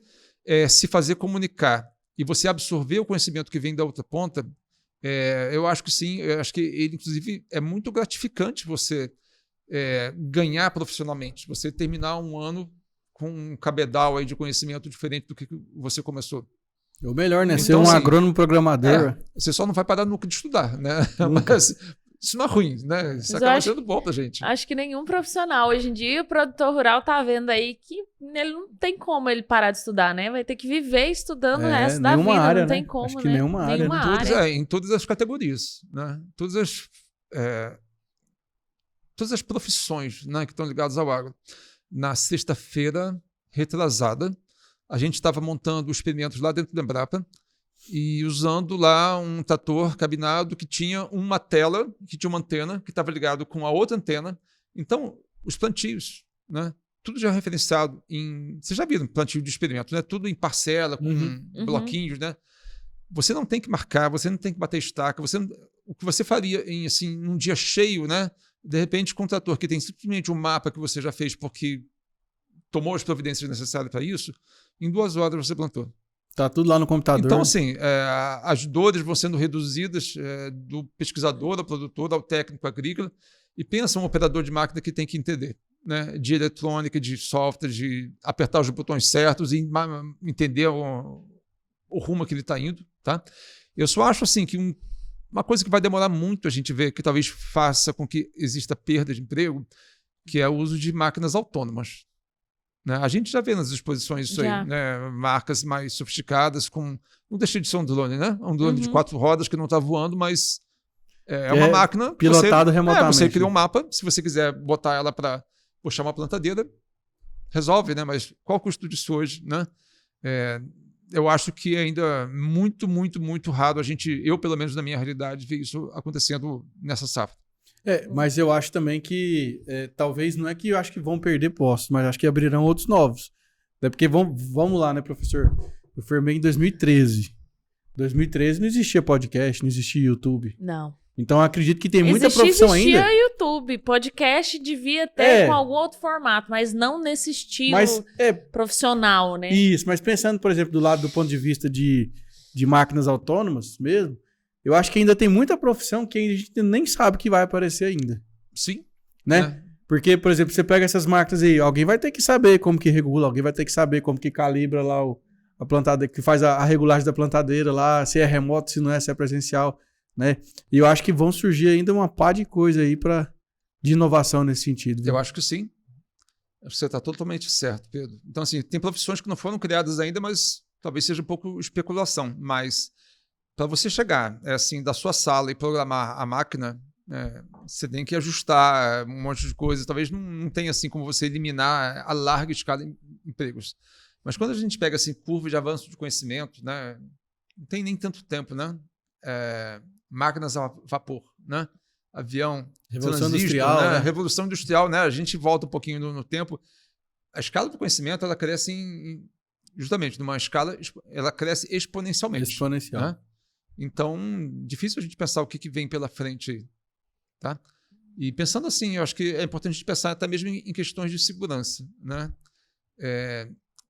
se fazer comunicar e você absorver o conhecimento que vem da outra ponta, eu acho que sim, eu acho que ele, inclusive, é muito gratificante você ganhar profissionalmente, você terminar um ano com um cabedal aí de conhecimento diferente do que você começou. O melhor, né? Então, ser um agrônomo programador. Você só não vai parar nunca de estudar, né? Mas isso não é ruim, né? Isso acaba sendo bom pra gente. Acho que nenhum profissional hoje em dia, o produtor rural tá vendo aí que ele não tem como ele parar de estudar, né? Vai ter que viver estudando o resto da vida, área, não tem né? como, acho que né? Nenhuma área. Em todas as categorias, né? Todas as profissões, né, que estão ligadas ao agro. Na sexta-feira retrasada, a gente estava montando experimentos lá dentro da Embrapa e usando lá um trator cabinado que tinha uma tela, que tinha uma antena, que estava ligado com a outra antena. Então, os plantios, né? Tudo já referenciado em... Vocês já viram plantio de experimento, né? Tudo em parcela, com bloquinhos, né? Você não tem que marcar, você não tem que bater estaca. O que você faria em assim, um dia cheio, né? De repente, com um trator que tem simplesmente um mapa que você já fez porque tomou as providências necessárias para isso, em 2 horas você plantou. Tá tudo lá no computador. Então, assim, as dores vão sendo reduzidas do pesquisador, ao produtor, ao técnico agrícola, e pensa um operador de máquina que tem que entender, né? De eletrônica, de software, de apertar os botões certos e entender o rumo que ele está indo. Tá? Eu só acho assim, que uma coisa que vai demorar muito a gente ver, que talvez faça com que exista perda de emprego, que é o uso de máquinas autônomas. Né? A gente já vê nas exposições isso aí, né? Marcas mais sofisticadas, não deixa de ser um drone, né? Um drone de 4 rodas que não está voando, mas é uma máquina pilotado remotamente. Você cria um mapa, se você quiser botar ela para puxar uma plantadeira, resolve, né? Mas qual o custo disso hoje, né? Eu acho que ainda é muito, muito, muito raro eu, pelo menos na minha realidade, ver isso acontecendo nessa safra. Mas eu acho também que talvez não é que eu acho que vão perder postos, mas acho que abrirão outros novos. Até porque vamos lá, né, professor? Eu formei em 2013. 2013 não existia podcast, não existia YouTube. Não. Então eu acredito que tem muita profissão ainda. Existia YouTube, podcast devia ter com algum outro formato, mas não nesse estilo profissional, né? Isso, mas pensando, por exemplo, do ponto de vista de máquinas autônomas mesmo, eu acho que ainda tem muita profissão que a gente nem sabe que vai aparecer ainda. Sim. Né? Porque, por exemplo, você pega essas máquinas aí, alguém vai ter que saber como que regula, alguém vai ter que saber como que calibra lá a plantadeira, que faz a regulagem da plantadeira lá, se é remoto, se não é, se é presencial, né? E eu acho que vão surgir ainda uma pá de coisa aí de inovação nesse sentido. Viu? Eu acho que sim. Acho que você está totalmente certo, Pedro. Então, assim, tem profissões que não foram criadas ainda, mas talvez seja um pouco especulação, mas para você chegar assim da sua sala e programar a máquina, você tem que ajustar um monte de coisas. Talvez não tenha assim como você eliminar a larga escala de empregos. Mas quando a gente pega assim curva de avanço de conhecimento, né, não tem nem tanto tempo, né? Máquinas a vapor, né? Avião, Revolução Industrial, né? Revolução Industrial, né? A gente volta um pouquinho no tempo. A escala do conhecimento ela cresce justamente numa escala, ela cresce exponencialmente. Exponencial. Né? Então, difícil a gente pensar o que vem pela frente aí, tá? E pensando assim, eu acho que é importante a gente pensar até mesmo em questões de segurança, né?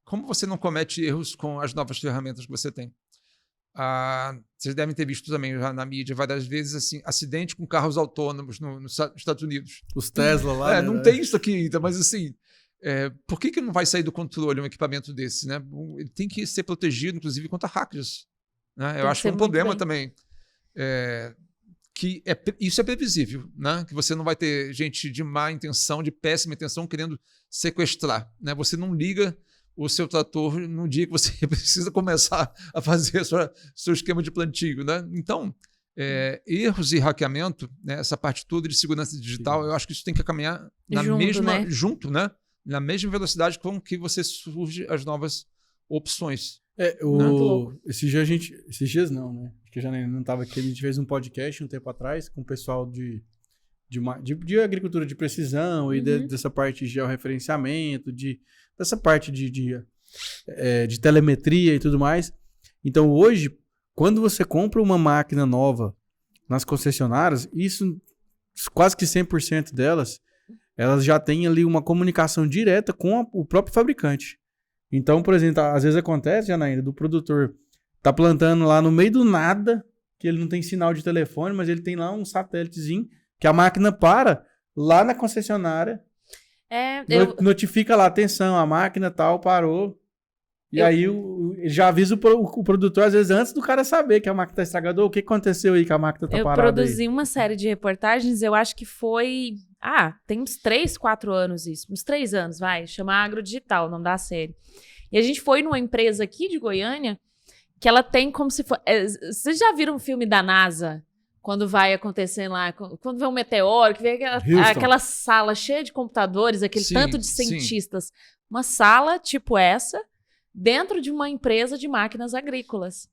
Como você não comete erros com as novas ferramentas que você tem? Vocês devem ter visto também já na mídia várias vezes assim, acidente com carros autônomos nos Estados Unidos. Os Tesla lá. Não tem isso aqui ainda, mas assim, por que não vai sair do controle um equipamento desse? Né? Ele tem que ser protegido, inclusive, contra hackers. Né? Eu acho que é um problema também. Isso é previsível, né? Que você não vai ter gente de má intenção, de péssima intenção, querendo sequestrar. Né? Você não liga o seu trator no dia que você precisa começar a fazer seu esquema de plantio. Né? Então, erros e hackeamento, né? Essa parte toda de segurança digital, eu acho que isso tem que caminhar junto, né? Na mesma velocidade com que você surge as novas opções. Esses dias não, né? Que eu já não estava aqui, a gente fez um podcast um tempo atrás com o pessoal de agricultura de precisão e dessa parte de georreferenciamento, dessa parte de telemetria e tudo mais. Então, hoje, quando você compra uma máquina nova nas concessionárias, isso, quase que 100% delas, elas já têm ali uma comunicação direta com o próprio fabricante. Então, por exemplo, às vezes acontece, Janaína, do produtor tá plantando lá no meio do nada, que ele não tem sinal de telefone, mas ele tem lá um satélitezinho que a máquina para lá na concessionária, notifica lá, atenção, a máquina tal parou. E aí ele já avisa o produtor, às vezes, antes do cara saber que a máquina tá estragada. O que aconteceu aí que a máquina tá parada? Eu produzi uma série de reportagens, eu acho que foi... tem uns 3, 4 anos isso. Uns 3 anos, chama Agrodigital, o nome da série. E a gente foi numa empresa aqui de Goiânia, que ela tem como se for... Vocês já viram um filme da NASA? Quando vai acontecendo lá, quando vê um meteoro, que vê aquela sala cheia de computadores, aquele tanto de cientistas. Uma sala tipo essa, dentro de uma empresa de máquinas agrícolas.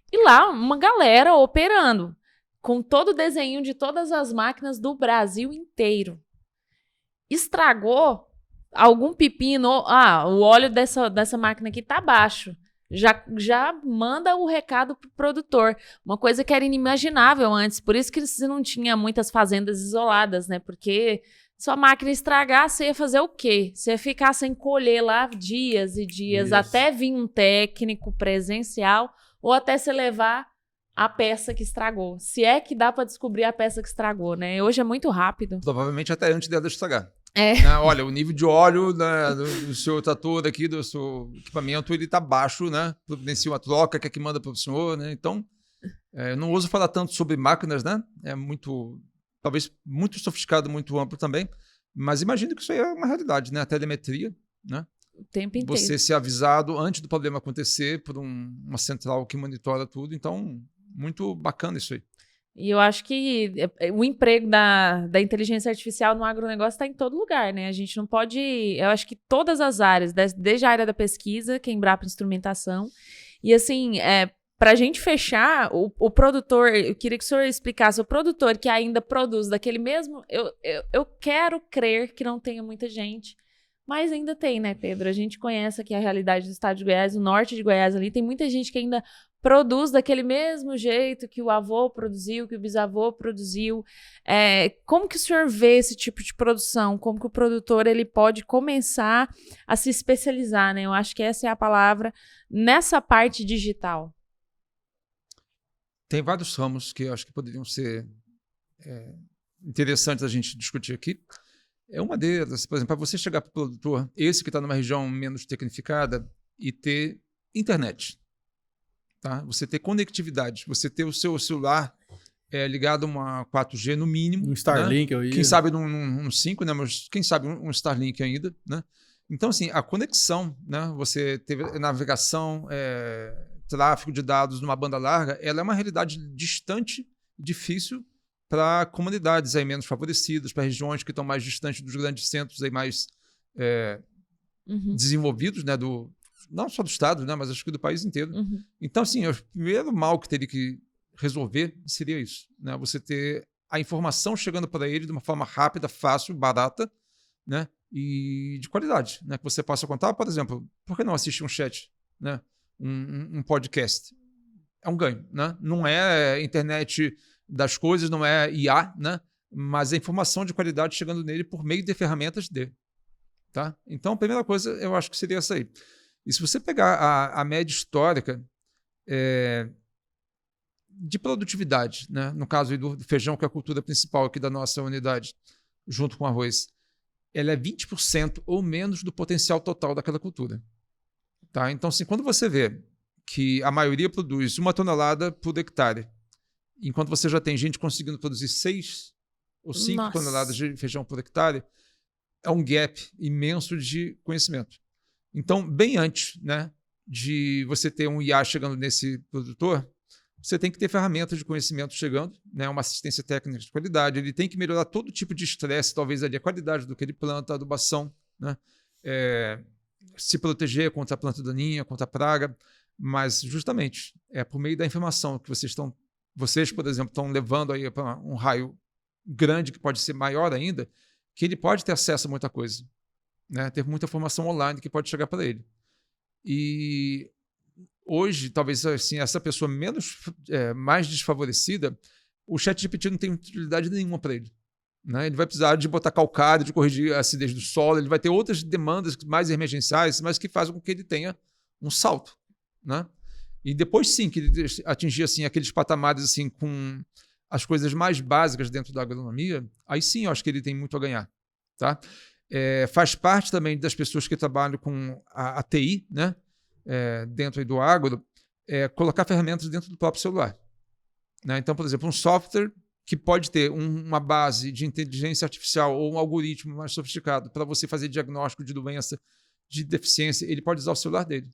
E lá, uma galera operando, com todo o desenho de todas as máquinas do Brasil inteiro. Estragou algum pepino, o óleo dessa máquina aqui tá baixo. Já manda o recado pro produtor. Uma coisa que era inimaginável antes. Por isso que você não tinha muitas fazendas isoladas, né? Porque sua máquina estragar, você ia fazer o quê? Você ia ficar sem colher lá dias e dias, até vir um técnico presencial ou até você levar a peça que estragou. Se é que dá para descobrir a peça que estragou, né? Hoje é muito rápido. Provavelmente até antes dela estragar. Olha, o nível de óleo do seu trator aqui, do seu equipamento, ele está baixo, né? Providencia uma troca, que é que manda para o senhor, né? Então, não ouso falar tanto sobre máquinas, né? É talvez muito sofisticado, muito amplo também, mas imagino que isso aí é uma realidade, né? A telemetria, né? O tempo inteiro. Você ser avisado antes do problema acontecer por uma central que monitora tudo, então, muito bacana isso aí. E eu acho que o emprego da inteligência artificial no agronegócio está em todo lugar, né? A gente não pode... Eu acho que todas as áreas, desde a área da pesquisa, que é Embrapa Instrumentação, e assim, para a gente fechar, o produtor, eu queria que o senhor explicasse, o produtor que ainda produz daquele mesmo... Eu quero crer que não tenha muita gente, mas ainda tem, né, Pedro? A gente conhece aqui a realidade do estado de Goiás, o norte de Goiás ali, tem muita gente que ainda produz daquele mesmo jeito que o avô produziu, que o bisavô produziu. Como que o senhor vê esse tipo de produção? Como que o produtor ele pode começar a se especializar, né? Eu acho que essa é a palavra nessa parte digital. Tem vários ramos que eu acho que poderiam ser interessantes a gente discutir aqui. Uma delas, por exemplo, para você chegar para o produtor, esse que está numa região menos tecnificada, e ter internet. Tá? Você ter conectividade, você ter o seu celular ligado a uma 4G no mínimo. Um Starlink, né? Quem sabe num 5, né? Mas quem sabe um Starlink ainda. Né? Então, assim, a conexão, né? Você ter navegação, tráfego de dados numa banda larga, ela é uma realidade distante, difícil para comunidades aí menos favorecidas, para regiões que estão mais distantes dos grandes centros aí mais desenvolvidos, né? Não só do estado, né, mas acho que do país inteiro. Então, assim, o primeiro mal que teria que resolver seria isso. Né? Você ter a informação chegando para ele de uma forma rápida, fácil, barata, né? E de qualidade. Né? Que você possa contar, por exemplo, por que não assistir um chat? Né? Um podcast? É um ganho. Né? Não é internet das coisas, não é IA, né? Mas é informação de qualidade chegando nele por meio de ferramentas dele. Tá? Então, a primeira coisa, eu acho que seria essa aí. E se você pegar a média histórica de produtividade, né? No caso aí do feijão, que é a cultura principal aqui da nossa unidade, junto com o arroz, ela é 20% ou menos do potencial total daquela cultura. Tá? Então, assim, quando você vê que a maioria produz 1 tonelada por hectare, enquanto você já tem gente conseguindo produzir 6 ou 5 toneladas de feijão por hectare, é um gap imenso de conhecimento. Então, bem antes, né, de você ter um IA chegando nesse produtor, você tem que ter ferramentas de conhecimento chegando, né, uma assistência técnica de qualidade, ele tem que melhorar todo tipo de estresse, talvez ali a qualidade do que ele planta, a adubação, né, se proteger contra a planta daninha, contra a praga, mas justamente é por meio da informação que vocês, por exemplo, estão levando aí para um raio grande, que pode ser maior ainda, que ele pode ter acesso a muita coisa, né? Ter muita informação online que pode chegar para ele. E hoje, talvez assim, essa pessoa mais desfavorecida, o ChatGPT não tem utilidade nenhuma para ele. Né? Ele vai precisar de botar calcário, de corrigir a acidez do solo, ele vai ter outras demandas mais emergenciais, mas que fazem com que ele tenha um salto. Né? E depois sim, que ele atingir assim, aqueles patamares assim, com as coisas mais básicas dentro da agronomia, aí sim eu acho que ele tem muito a ganhar. Tá? Faz parte também das pessoas que trabalham com a TI, né? Dentro aí do agro, colocar ferramentas dentro do próprio celular. Né? Então, por exemplo, um software que pode ter uma base de inteligência artificial ou um algoritmo mais sofisticado para você fazer diagnóstico de doença, de deficiência, ele pode usar o celular dele.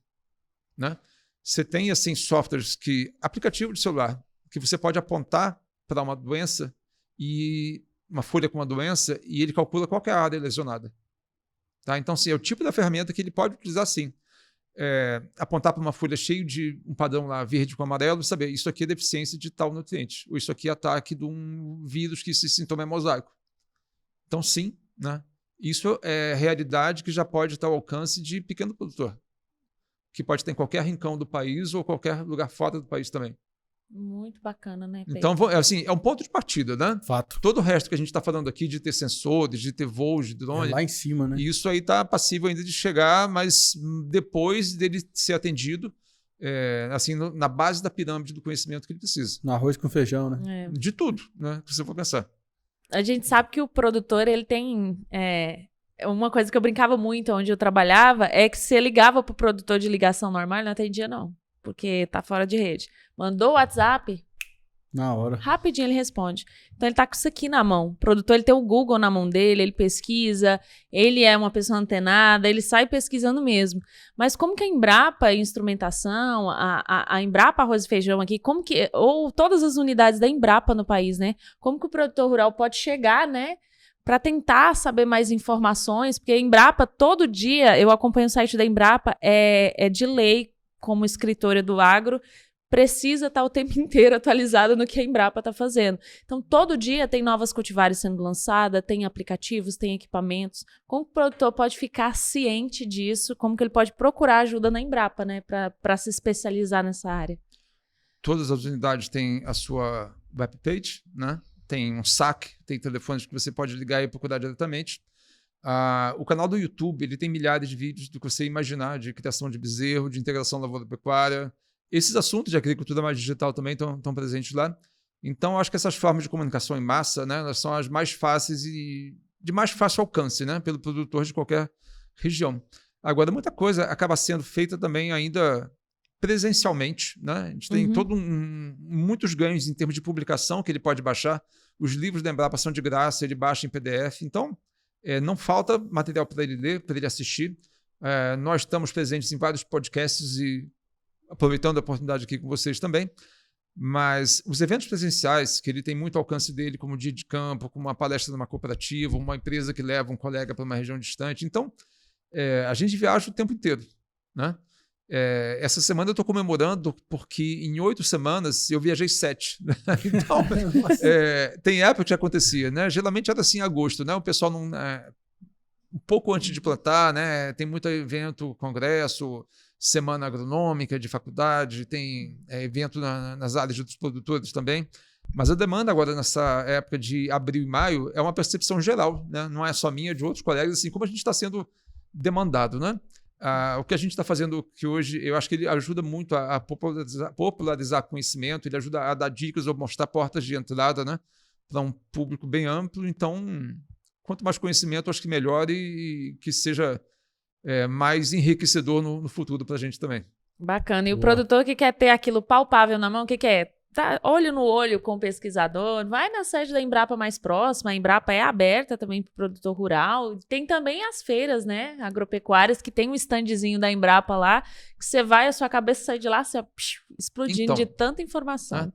Né? Você tem assim, softwares aplicativo de celular, que você pode apontar para uma doença e uma folha com uma doença e ele calcula qual é a área lesionada. Tá? Então, assim, é o tipo da ferramenta que ele pode utilizar sim. Apontar para uma folha cheia de um padrão lá verde com amarelo e saber isso aqui é deficiência de tal nutriente, ou isso aqui é ataque de um vírus que esse sintoma é mosaico. Então, sim, né? Isso é realidade que já pode estar ao alcance de pequeno produtor, que pode ter em qualquer rincão do país ou qualquer lugar fora do país também. Muito bacana, né, Pedro? Então, assim, é um ponto de partida, né? Fato. Todo o resto que a gente está falando aqui de ter sensores, de ter voos de drone... lá em cima, né? Isso aí está passível ainda de chegar, mas depois dele ser atendido, assim, na base da pirâmide do conhecimento que ele precisa. No arroz com feijão, né? De tudo, né? Se você for pensar. A gente sabe que o produtor, ele tem... uma coisa que eu brincava muito onde eu trabalhava é que você ligava pro produtor de ligação normal, ele não atendia não, porque tá fora de rede. Mandou o WhatsApp, na hora. Rapidinho ele responde. Então ele tá com isso aqui na mão. O produtor, ele tem o Google na mão dele, ele pesquisa, ele é uma pessoa antenada, ele sai pesquisando mesmo. Mas como que a Embrapa Instrumentação, a Embrapa Arroz e Feijão aqui, ou todas as unidades da Embrapa no país, né? Como que o produtor rural pode chegar, né? Para tentar saber mais informações, porque a Embrapa, todo dia, eu acompanho o site da Embrapa, é de lei, como escritora do agro, precisa estar o tempo inteiro atualizado no que a Embrapa está fazendo. Então, todo dia tem novas cultivares sendo lançadas, tem aplicativos, tem equipamentos. Como o produtor pode ficar ciente disso? Como que ele pode procurar ajuda na Embrapa, né, para se especializar nessa área? Todas as unidades têm a sua webpage, né? Tem um saque, tem telefones que você pode ligar e procurar diretamente. O canal do YouTube, ele tem milhares de vídeos do que você imaginar, de criação de bezerro, de integração lavoura-pecuária. Esses assuntos de agricultura mais digital também estão presentes lá. Então, acho que essas formas de comunicação em massa, né, elas são as mais fáceis e de mais fácil alcance, né, pelo produtor de qualquer região. Agora, muita coisa acaba sendo feita também ainda presencialmente. Né? A gente tem muitos ganhos em termos de publicação que ele pode baixar. Os livros da Embrapa são de graça, ele baixa em PDF. Então, não falta material para ele ler, para ele assistir. Nós estamos presentes em vários podcasts e aproveitando a oportunidade aqui com vocês também, mas os eventos presenciais, que ele tem muito alcance dele, como dia de campo, como uma palestra numa cooperativa, uma empresa que leva um colega para uma região distante. Então, a gente viaja o tempo inteiro. Né? Essa semana eu estou comemorando porque em 8 semanas eu viajei 7. Né? Então, tem época que acontecia. Né? Geralmente era assim em agosto. Né? O pessoal não... um pouco antes de plantar, né? Tem muito evento, congresso, semana agronômica de faculdade, tem evento nas áreas dos produtores também. Mas a demanda agora nessa época de abril e maio é uma percepção geral, né? Não é só minha, de outros colegas, assim como a gente está sendo demandado. Né? O que a gente está fazendo que hoje, eu acho que ele ajuda muito a popularizar conhecimento, ele ajuda a dar dicas ou mostrar portas de entrada, né? Para um público bem amplo. Então, quanto mais conhecimento, acho que melhor e que seja mais enriquecedor no futuro para a gente também. Bacana. E o produtor que quer ter aquilo palpável na mão, o que é? Tá olho no olho com o pesquisador, vai na sede da Embrapa mais próxima, a Embrapa é aberta também para o produtor rural, tem também as feiras, né, agropecuárias, que tem um standzinho da Embrapa lá, que você vai, a sua cabeça sai de lá, você explodindo de tanta informação.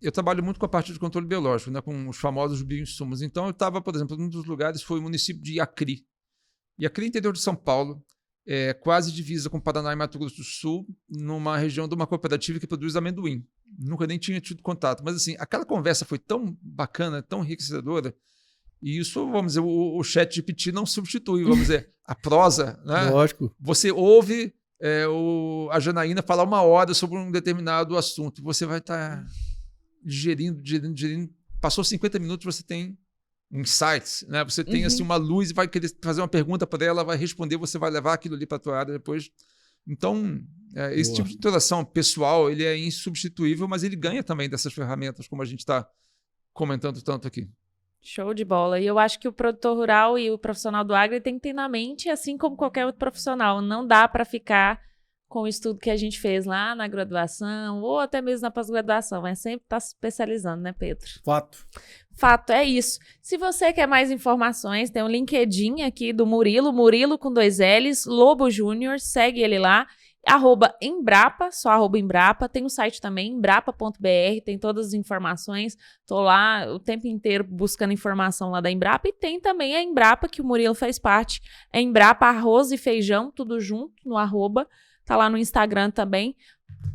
Eu trabalho muito com a parte de controle biológico, né, com os famosos bioinsumos. Então eu estava, por exemplo, um dos lugares foi o município de Iacri. Iacri, interior de São Paulo, quase divisa com Paraná e Mato Grosso do Sul, numa região de uma cooperativa que produz amendoim. Nunca nem tinha tido contato. Mas assim, aquela conversa foi tão bacana, tão enriquecedora. E isso, vamos dizer, o ChatGPT não substitui, vamos dizer, a prosa. Né? Lógico. Você ouve a Janaína falar 1 hora sobre um determinado assunto. Você vai estar digerindo. Passou 50 minutos, você tem insights, né? Você tem assim uma luz e vai querer fazer uma pergunta para ela, vai responder, você vai levar aquilo ali para a tua área depois. Então, esse tipo de interação pessoal, ele é insubstituível, mas ele ganha também dessas ferramentas, como a gente está comentando tanto aqui. Show de bola. E eu acho que o produtor rural e o profissional do agro tem que ter na mente, assim como qualquer outro profissional, não dá para ficar com o estudo que a gente fez lá na graduação ou até mesmo na pós-graduação. É sempre estar se especializando, né, Pedro? Fato, é isso. Se você quer mais informações, tem um LinkedIn aqui do Murilo com 2 L's, Lobo Júnior, segue ele lá, @Embrapa, só @Embrapa, tem o site também, embrapa.br, tem todas as informações, tô lá o tempo inteiro buscando informação lá da Embrapa, e tem também a Embrapa, que o Murilo faz parte, é Embrapa Arroz e Feijão, tudo junto, no @, tá lá no Instagram também.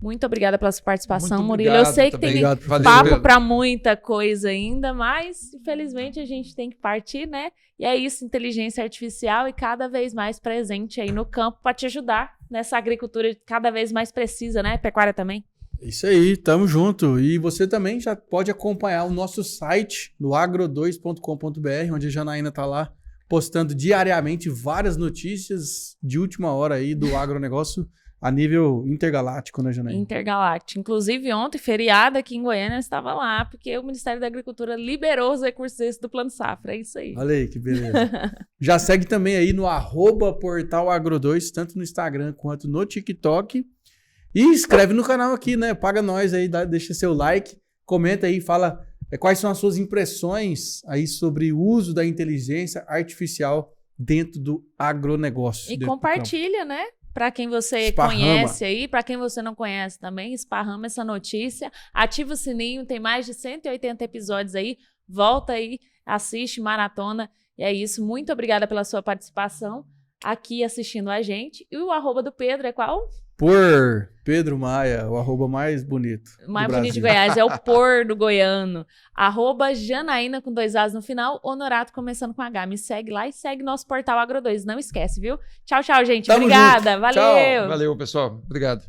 Muito obrigada pela sua participação, Murilo. Eu sei que tem papo para muita coisa ainda, mas infelizmente a gente tem que partir, né? E é isso, inteligência artificial e cada vez mais presente aí no campo para te ajudar nessa agricultura cada vez mais precisa, né? Pecuária também. Isso aí, tamo junto. E você também já pode acompanhar o nosso site no agro2.com.br, onde a Janaína tá lá postando diariamente várias notícias de última hora aí do agronegócio a nível intergaláctico, né, Janaína? Intergaláctico. Inclusive, ontem, feriado aqui em Goiânia, eu estava lá, porque o Ministério da Agricultura liberou os recursos do Plano Safra. É isso aí. Olha aí, que beleza. Já segue também aí no @portalagro2, tanto no Instagram quanto no TikTok. E inscreve no canal aqui, né? Paga nós aí, deixa seu like, comenta aí, fala quais são as suas impressões aí sobre o uso da inteligência artificial dentro do agronegócio. E compartilha, né? Para quem você conhece aí, para quem você não conhece também, esparrama essa notícia, ativa o sininho, tem mais de 180 episódios aí, volta aí, assiste, maratona, e é isso. Muito obrigada pela sua participação aqui assistindo a gente. E o @ do Pedro é qual? Por Pedro Maia, o @ mais bonito. Mais bonito de Goiás, é o por do goiano. @Janaína com 2 As no final, Honorato começando com H. Me segue lá e segue nosso portal Agro2. Não esquece, viu? Tchau, gente. Tamo Obrigada. junto. Valeu. Tchau. Valeu, pessoal. Obrigado.